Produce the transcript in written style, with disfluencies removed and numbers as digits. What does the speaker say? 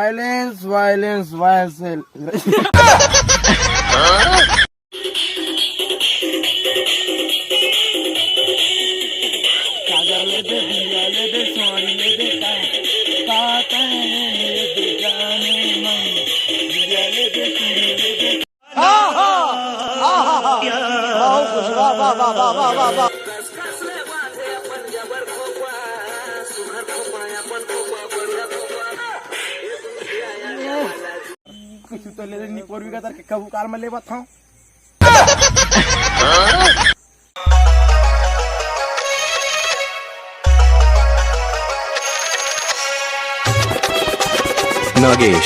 Violence violence वायसेल Kajal ले दे दिया ले दे sorry ले दे काते ले दे जाने मन दिया ले दे सूरी ले दे कुछ तो ले निकोर भी का तर कबू कार में ले बात हूं Nagesh.